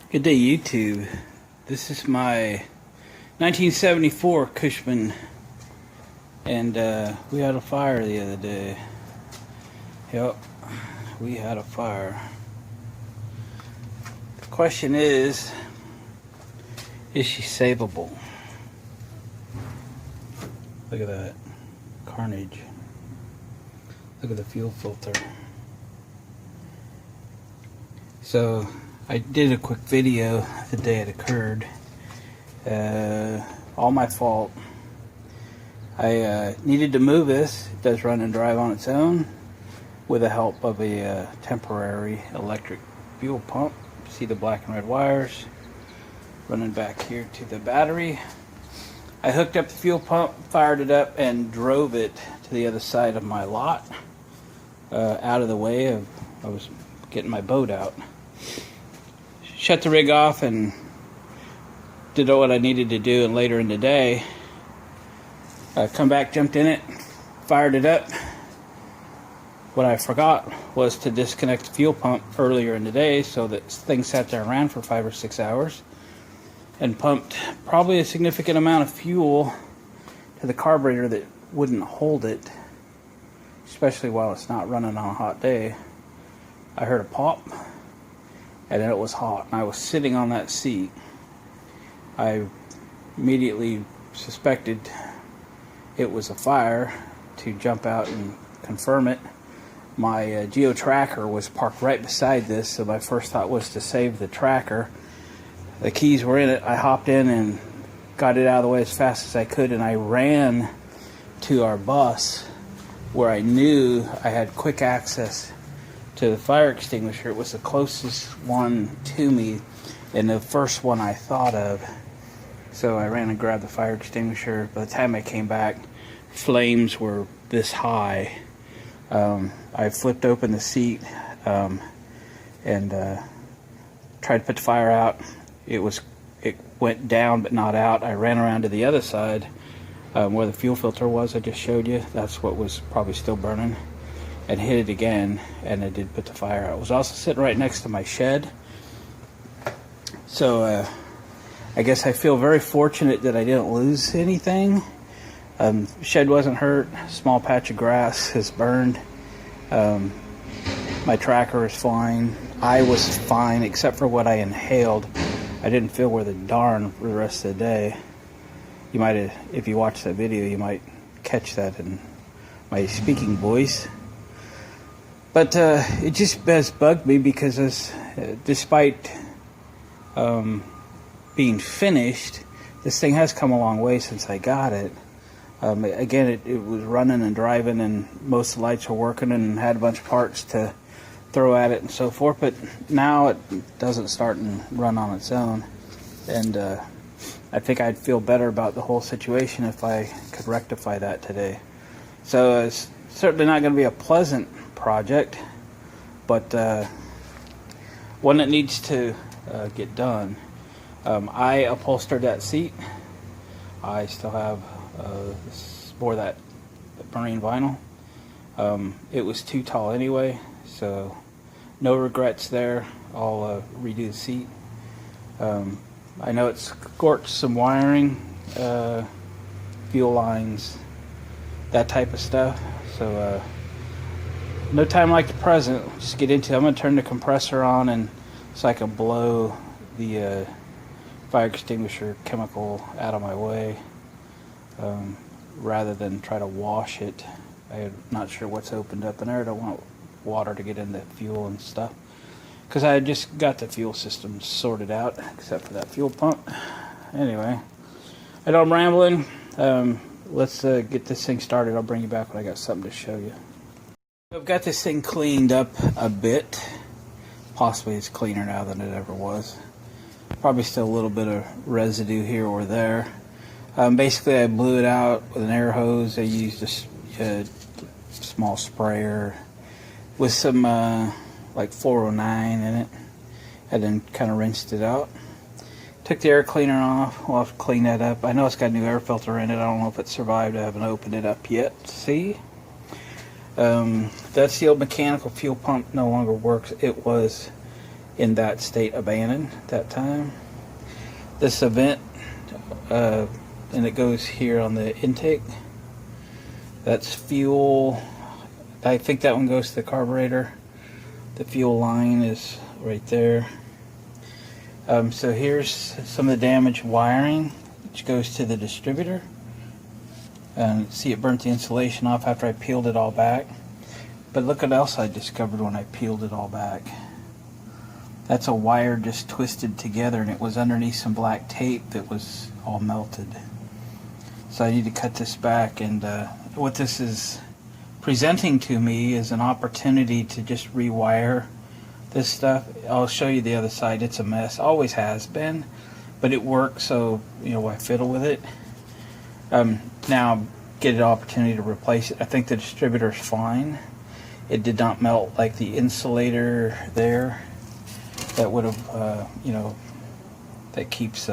Good day, YouTube. This is my 1974 Cushman, and we had a fire the other day. Yep, we had a fire. The question is she savable? Look at that carnage. Look at the fuel filter. So I did a quick video the day it occurred. All my fault. I needed to move this. It does run and drive on its own with the help of a temporary electric fuel pump. See the black and red wires running back here to the battery. I hooked up the fuel pump, fired it up, and drove it to the other side of my lot, out of the way of I was getting my boat out. Shut the rig off and did what I needed to do, and later in the day come back, jumped in it, fired it up. What I forgot was to disconnect the fuel pump earlier in the day, so that thing sat there and ran for 5 or 6 hours and pumped probably a significant amount of fuel to the carburetor that wouldn't hold it, especially while it's not running on a hot day. I heard a pop, and then it was hot, and I was sitting on that seat. I immediately suspected it was a fire to jump out and confirm it. My Geo tracker was parked right beside this, so my first thought was to save the tracker. The keys were in it. I hopped in and got it out of the way as fast as I could, and I ran to our bus where I knew I had quick access to the fire extinguisher. It was the closest one to me and the first one I thought of. So I ran and grabbed the fire extinguisher. By the time I came back, flames were this high. I flipped open the seat and tried to put the fire out. It went down but not out. I ran around to the other side where the fuel filter was I just showed you. That's what was probably still burning, and hit it again, and it did put the fire out. It was also sitting right next to my shed. So I guess I feel very fortunate that I didn't lose anything. Shed wasn't hurt. Small patch of grass has burned. My tracker is fine. I was fine except for what I inhaled. I didn't feel worth a darn for the rest of the day. You might have, if you watch that video, you might catch that in my speaking voice. But it just has bugged me because despite being finished, this thing has come a long way since I got it. Again, it was running and driving, and most of the lights were working, and had a bunch of parts to throw at it and so forth. But now it doesn't start and run on its own. And I think I'd feel better about the whole situation if I could rectify that today. So it's certainly not going to be a pleasant project, but one that needs to get done. I upholstered that seat. I still have more of that marine vinyl. It was too tall anyway, so no regrets there. I'll redo the seat. I know it scorched some wiring, fuel lines, that type of stuff. So no time like the present. Just get into it. I'm going to turn the compressor on, and so I can blow the fire extinguisher chemical out of my way, rather than try to wash it. I'm not sure what's opened up in there. I don't want water to get into fuel and stuff, because I just got the fuel system sorted out except for that fuel pump. Anyway, I know I'm rambling. Let's get this thing started. I'll bring you back when I got something to show you. I've got this thing cleaned up a bit. Possibly it's cleaner now than it ever was. Probably still a little bit of residue here or there. Basically, I blew it out with an air hose. I used a small sprayer with some like 409 in it, and then kind of rinsed it out. Took the air cleaner off. We'll have to clean that up. I know it's got a new air filter in it. I don't know if it survived. I haven't opened it up yet. See? That's the old mechanical fuel pump. No longer works. It was in that state abandoned at that time. This event, and it goes here on the intake. That's fuel. I think that one goes to the carburetor. The fuel line is right there. So here's some of the damaged wiring, which goes to the distributor. And see, it burnt the insulation off after I peeled it all back. But look what else I discovered when I peeled it all back. That's a wire just twisted together, and it was underneath some black tape that was all melted. So I need to cut this back, and what this is presenting to me is an opportunity to just rewire this stuff. I'll show you the other side. It's a mess, always has been, but it works, so I fiddle with it. Now get an opportunity to replace it. I think the distributor's fine. It did not melt like the insulator there. That would have, that keeps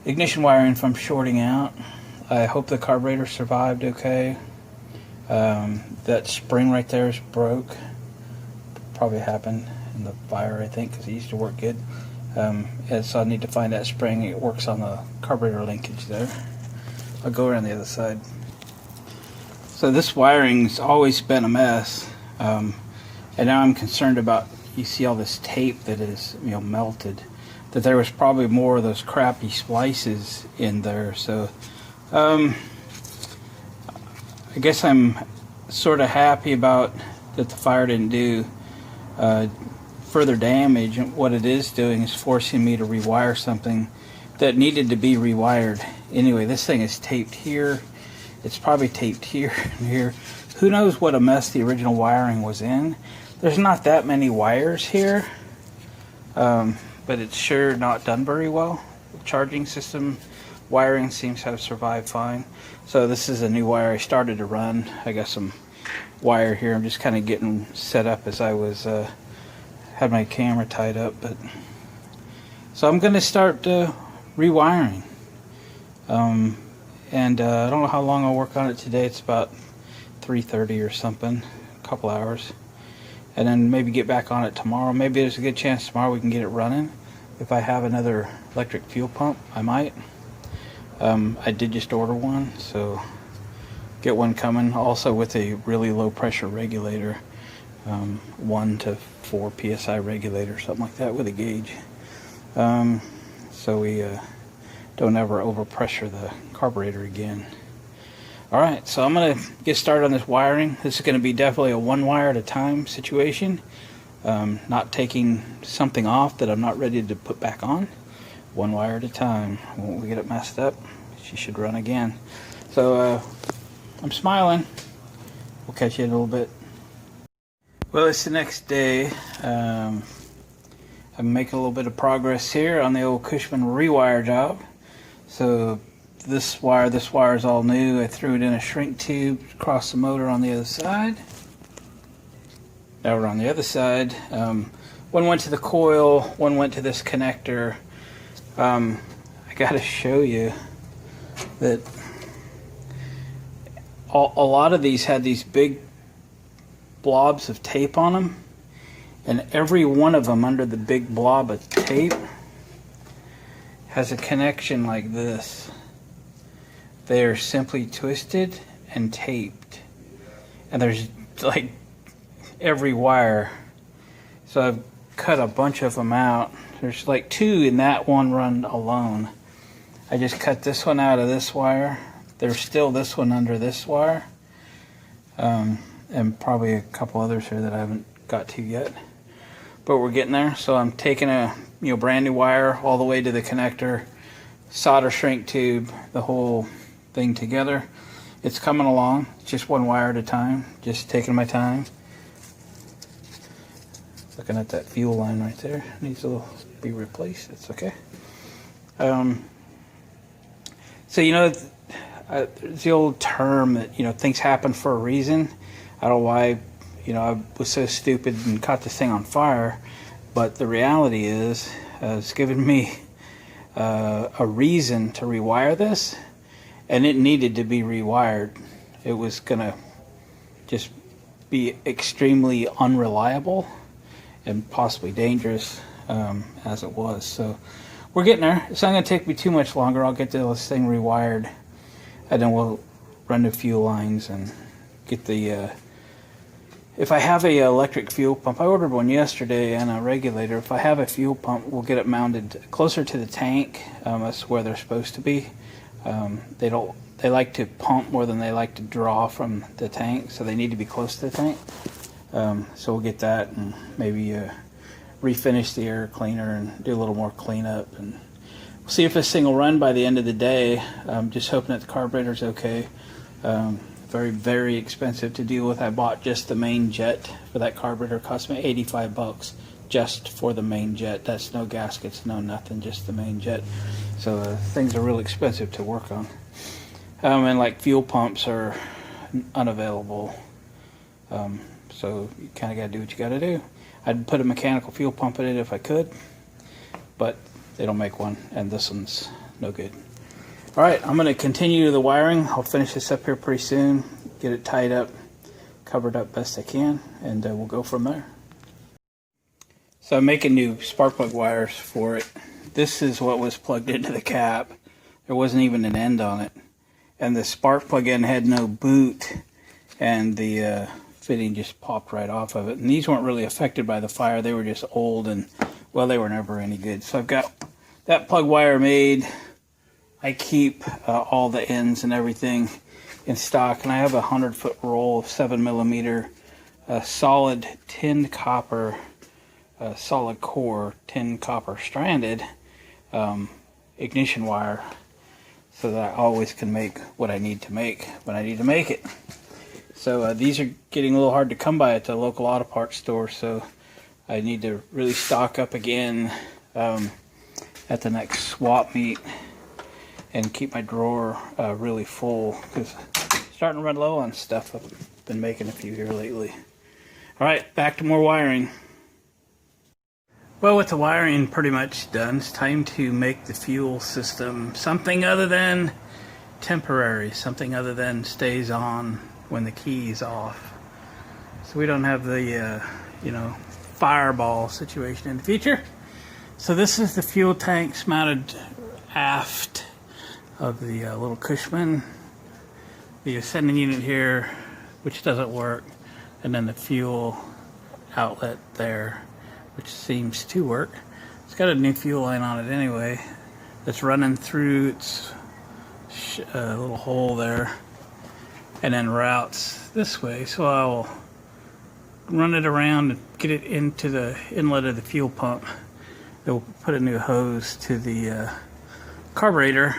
ignition wiring from shorting out. I hope the carburetor survived okay. That spring right there is broke. Probably happened in the fire, I think, because it used to work good. And so I need to find that spring. It works on the carburetor linkage there. I'll go around the other side. So this wiring's always been a mess, and now I'm concerned about. You see all this tape that is melted. That there was probably more of those crappy splices in there. So I guess I'm sort of happy about that the fire didn't do further damage. And what it is doing is forcing me to rewire something that needed to be rewired. Anyway, this thing is taped here. It's probably taped here and here. Who knows what a mess the original wiring was in. There's not that many wires here, but it's sure not done very well. The charging system wiring seems to have survived fine. So this is a new wire I started to run. I got some wire here. I'm just kind of getting set up as I was had my camera tied up. But so I'm going to start rewiring. And I don't know how long I'll work on it today. It's about 3:30 or something, a couple hours. And then maybe get back on it tomorrow. Maybe there's a good chance tomorrow we can get it running. If I have another electric fuel pump, I might. I did just order one, so get one coming. Also with a really low pressure regulator, 1 to 4 psi regulator, something like that, with a gauge. So we don't ever overpressure the carburetor again. Alright, so I'm going to get started on this wiring. This is going to be definitely a one wire at a time situation. Not taking something off that I'm not ready to put back on. One wire at a time. When we get it messed up, she should run again. So I'm smiling. We'll catch you in a little bit. Well, it's the next day. I'm making a little bit of progress here on the old Cushman rewire job. So this wire is all new. I threw it in a shrink tube across the motor on the other side. Now we're on the other side. One went to the coil, one went to this connector. I gotta show you that a lot of these had these big blobs of tape on them, and every one of them under the big blob of tape has a connection like this. They are simply twisted and taped, and there's like every wire. So I've cut a bunch of them out. There's like 2 in that one run alone. I just cut this one out of this wire. There's still this one under this wire, and probably a couple others here that I haven't got to yet, but we're getting there. So I'm taking a brand new wire all the way to the connector, solder shrink tube, the whole thing together. It's coming along, just one wire at a time, just taking my time. Looking at that fuel line right there, needs to be replaced. It's okay. So there's the old term that things happen for a reason. I don't know why I was so stupid and caught this thing on fire, but the reality is it's given me a reason to rewire this. And it needed to be rewired. It was gonna just be extremely unreliable, and possibly dangerous as it was. So we're getting there. It's not going to take me too much longer. I'll get this thing rewired, and then we'll run the fuel lines and get the if I have a electric fuel pump, I ordered one yesterday, and a regulator. If I have a fuel pump, we'll get it mounted closer to the tank. That's where they're supposed to be. They like to pump more than they like to draw from the tank, so they need to be close to the tank. So we'll get that and maybe refinish the air cleaner and do a little more cleanup, and we'll see if this thing will run by the end of the day. I'm just hoping that the carburetor's okay. Very, very expensive to deal with. I bought just the main jet for that carburetor. It cost me 85 bucks just for the main jet. That's no gaskets, no nothing, just the main jet. So things are really expensive to work on. And like fuel pumps are unavailable. So you kind of got to do what you got to do. I'd put a mechanical fuel pump in it if I could, but they don't make one, and this one's no good. All right, I'm going to continue the wiring. I'll finish this up here pretty soon, get it tied up, covered up best I can, and we'll go from there. So I'm making new spark plug wires for it. This is what was plugged into the cap. There wasn't even an end on it. And the spark plug end had no boot, and the fitting just popped right off of it. And these weren't really affected by the fire. They were just old, and, well, they were never any good. So I've got that plug wire made. I keep all the ends and everything in stock, and I have a 100-foot roll of 7mm solid tin copper, solid core tin copper stranded ignition wire, so that I always can make what I need to make when I need to make it. So these are getting a little hard to come by at the local auto parts store, so I need to really stock up again at the next swap meet and keep my drawer really full, because I'm starting to run low on stuff. I've been making a few here lately. All right, back to more wiring. Well, with the wiring pretty much done, it's time to make the fuel system something other than temporary, something other than stays on when the key's off. So we don't have the, fireball situation in the future. So this is the fuel tanks mounted aft of the little Cushman. The ascending unit here, which doesn't work, and then the fuel outlet there, which seems to work. It's got a new fuel line on it anyway, that's running through its little hole there, and then routes this way. So I'll run it around and get it into the inlet of the fuel pump. They'll put a new hose to the carburetor,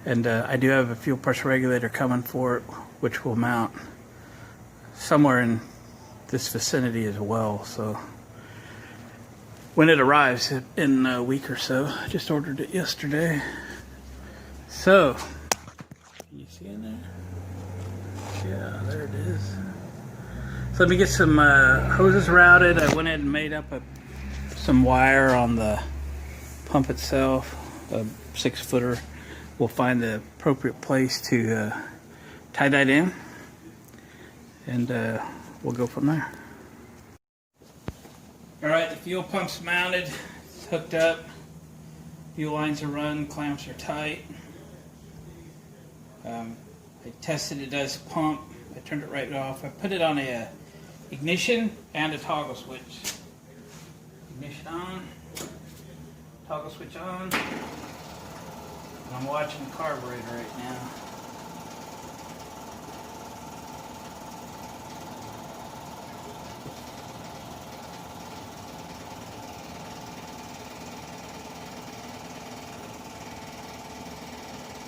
and I do have a fuel pressure regulator coming for it, which will mount somewhere in this vicinity as well. So when it arrives in a week or so, I just ordered it yesterday. So, can you see in there? Yeah, there it is. So let me get some hoses routed. I went ahead and made up some wire on the pump itself, a 6-footer. We'll find the appropriate place to tie that in, and we'll go from there. All right, the fuel pump's mounted, it's hooked up, fuel lines are run, clamps are tight. I tested it does pump. I turned it right off. I put it on a ignition and a toggle switch. Ignition on, toggle switch on. I'm watching the carburetor right now.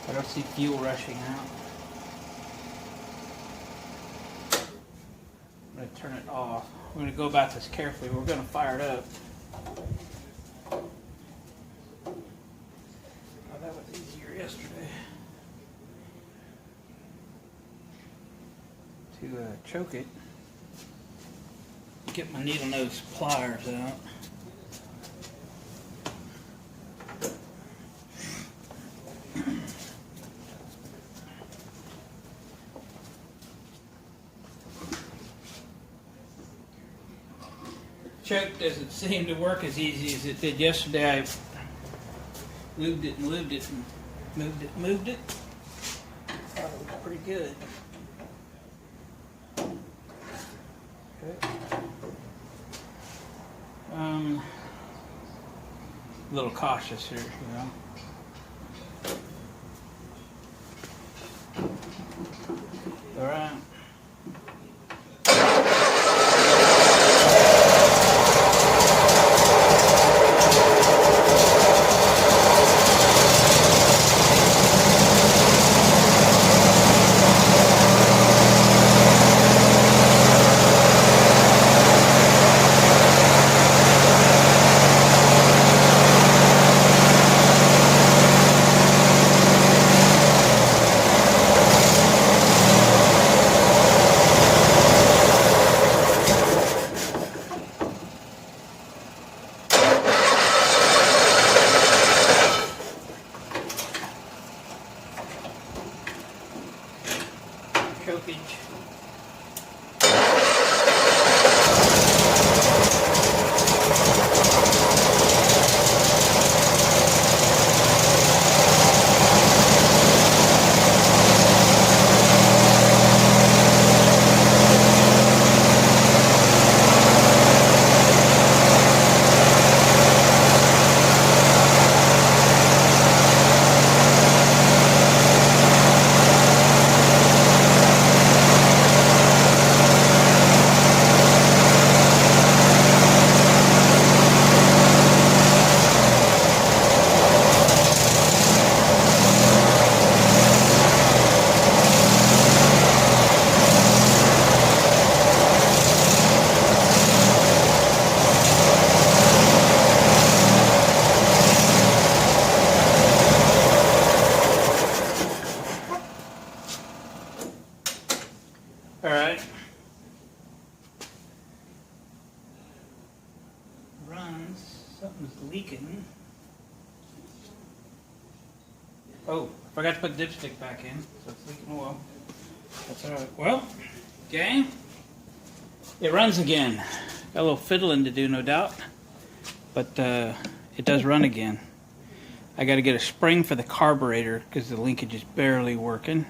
I don't see fuel rushing out. I'm going to turn it off. We're going to go about this carefully. We're going to fire it up. That was easier yesterday. To choke it, get my needle nose pliers out. choke doesn't seem to work as easy as it did yesterday. I moved it and moved it and moved it. Thought it was pretty good. Okay. A little cautious here, you know. All right. Chokage. All right. Runs. Something's leaking. Oh, forgot to put the dipstick back in, so it's leaking oil. That's all right. Well, gang, it runs again. Got a little fiddling to do, no doubt, but it does run again. I got to get a spring for the carburetor because the linkage is barely working.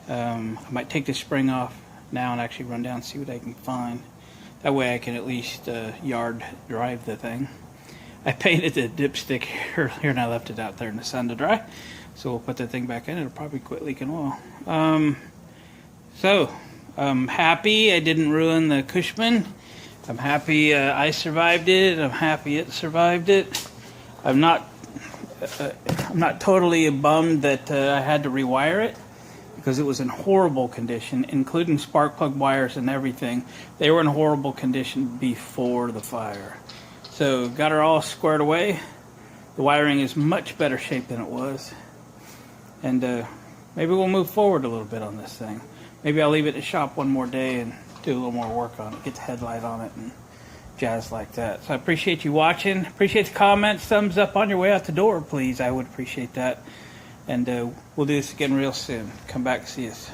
I might take the spring off now and actually run down and see what I can find. That way I can at least yard drive the thing. I painted the dipstick earlier and I left it out there in the sun to dry. So we'll put the thing back in. It'll probably quit leaking oil. So I'm happy I didn't ruin the Cushman. I'm happy I survived it. I'm happy it survived it. I'm not totally bummed that I had to rewire it, because it was in horrible condition, including spark plug wires and everything. They were in horrible condition before the fire. So got her all squared away. The wiring is much better shape than it was. And maybe we'll move forward a little bit on this thing. Maybe I'll leave it in the shop one more day and do a little more work on it, get the headlight on it and jazz like that. So I appreciate you watching. Appreciate the comments. Thumbs up on your way out the door, please. I would appreciate that. And we'll do this again real soon. Come back and see us.